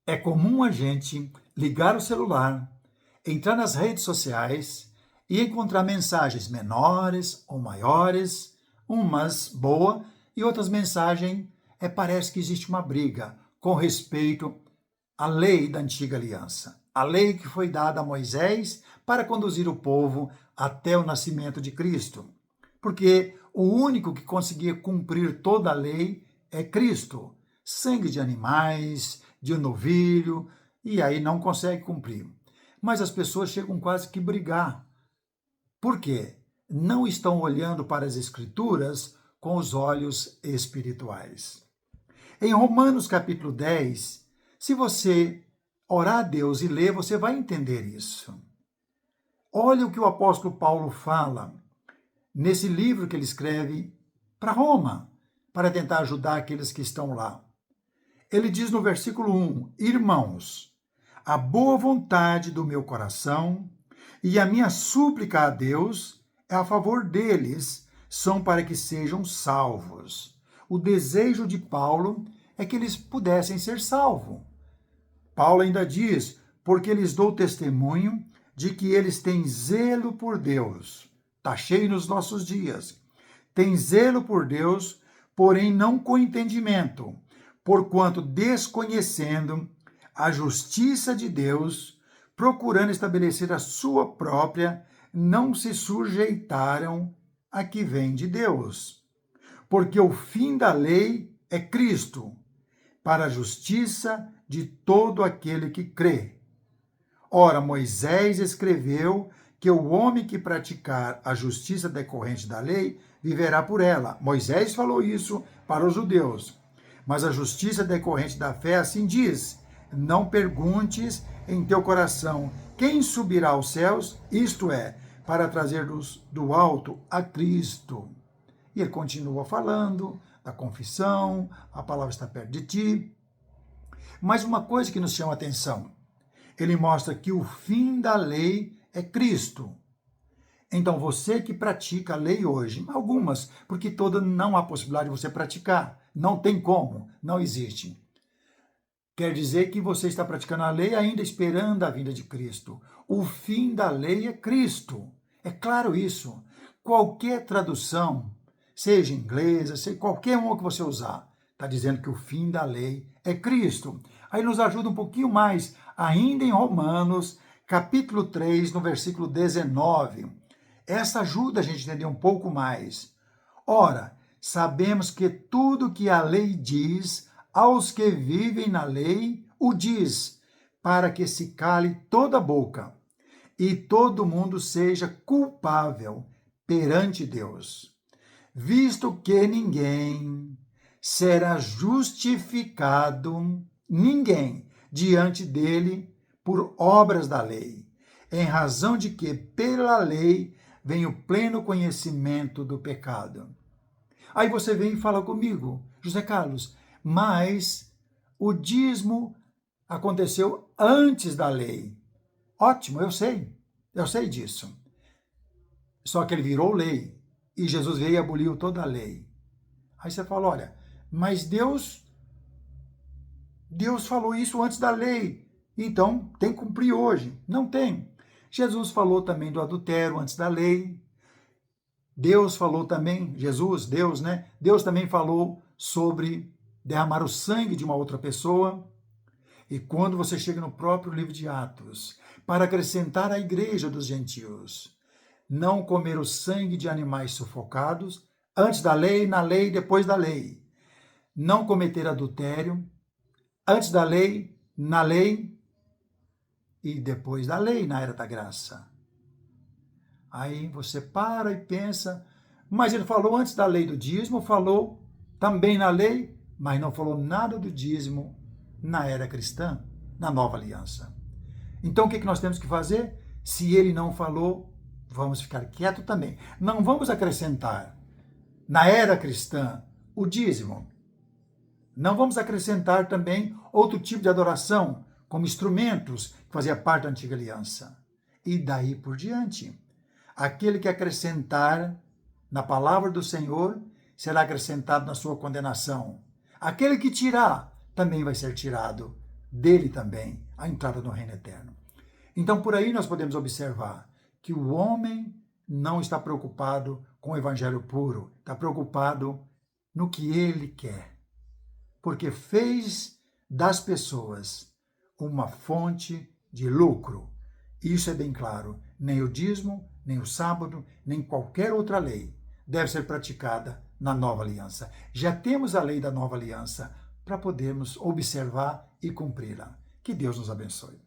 É comum a gente ligar o celular, entrar nas redes sociais e encontrar mensagens menores ou maiores, umas boas e outras mensagens parece que existe uma briga com respeito à lei da antiga aliança, a lei que foi dada a Moisés para conduzir o povo até o nascimento de Cristo. Porque o único que conseguia cumprir toda a lei é Cristo. Sangue de animais, de um novilho, e aí não consegue cumprir. Mas as pessoas chegam quase que brigar. Por quê? Não estão olhando para as Escrituras com os olhos espirituais. Em Romanos capítulo 10, se você orar a Deus e ler, você vai entender isso. Olha o que o apóstolo Paulo fala nesse livro que ele escreve para Roma, para tentar ajudar aqueles que estão lá. Ele diz no versículo 1: Irmãos, a boa vontade do meu coração e a minha súplica a Deus é a favor deles, são para que sejam salvos. O desejo de Paulo é que eles pudessem ser salvos. Paulo ainda diz: porque lhes dou testemunho de que eles têm zelo por Deus. Está cheio nos nossos dias. Tem zelo por Deus, porém não com entendimento, porquanto desconhecendo a justiça de Deus, procurando estabelecer a sua própria, não se sujeitaram a que vem de Deus. Porque o fim da lei é Cristo, para a justiça de todo aquele que crê. Ora, Moisés escreveu que o homem que praticar a justiça decorrente da lei viverá por ela. Moisés falou isso para os judeus. Mas a justiça decorrente da fé assim diz: não perguntes em teu coração quem subirá aos céus, isto é, para trazer-nos do alto a Cristo. E ele continua falando da confissão, a palavra está perto de ti. Mas uma coisa que nos chama a atenção, ele mostra que o fim da lei é Cristo. Então, você que pratica a lei hoje, algumas, porque toda não há possibilidade de você praticar, não tem como, não existe. Quer dizer que você está praticando a lei ainda esperando a vinda de Cristo. O fim da lei é Cristo. É claro isso. Qualquer tradução, seja inglesa, seja qualquer uma que você usar, está dizendo que o fim da lei é Cristo. Aí nos ajuda um pouquinho mais, ainda em Romanos, capítulo 3, no versículo 19. Essa ajuda a gente a entender um pouco mais. Ora, sabemos que tudo que a lei diz aos que vivem na lei, o diz, para que se cale toda a boca e todo mundo seja culpável perante Deus. Visto que ninguém será justificado, ninguém, diante dele por obras da lei, em razão de que pela lei vem o pleno conhecimento do pecado. Aí você vem e fala comigo, José Carlos, mas o dízimo aconteceu antes da lei. Ótimo, eu sei disso. Só que ele virou lei e Jesus veio e aboliu toda a lei. Aí você fala, olha, mas Deus falou isso antes da lei, então tem que cumprir hoje. Não tem. Jesus falou também do adultério antes da lei. Deus falou também, Deus, né? Deus também falou sobre derramar o sangue de uma outra pessoa. E quando você chega no próprio livro de Atos, para acrescentar à igreja dos gentios, não comer o sangue de animais sufocados, antes da lei, na lei, depois da lei. Não cometer adultério, antes da lei, na lei e depois da lei, na era da graça. Aí você para e pensa, mas ele falou antes da lei do dízimo, falou também na lei, mas não falou nada do dízimo na era cristã, na nova aliança. Então o que nós temos que fazer? Se ele não falou, vamos ficar quieto também. Não vamos acrescentar na era cristã o dízimo. Não vamos acrescentar também outro tipo de adoração, como instrumentos que fazia parte da antiga aliança. E daí por diante. Aquele que acrescentar na palavra do Senhor será acrescentado na sua condenação. Aquele que tirar também vai ser tirado dele também a entrada no reino eterno. Então, por aí nós podemos observar que o homem não está preocupado com o evangelho puro, está preocupado no que ele quer, porque fez das pessoas uma fonte de lucro. Isso é bem claro. Nem o dízimo, nem o sábado, nem qualquer outra lei deve ser praticada na nova aliança. Já temos a lei da nova aliança para podermos observar e cumpri-la. Que Deus nos abençoe.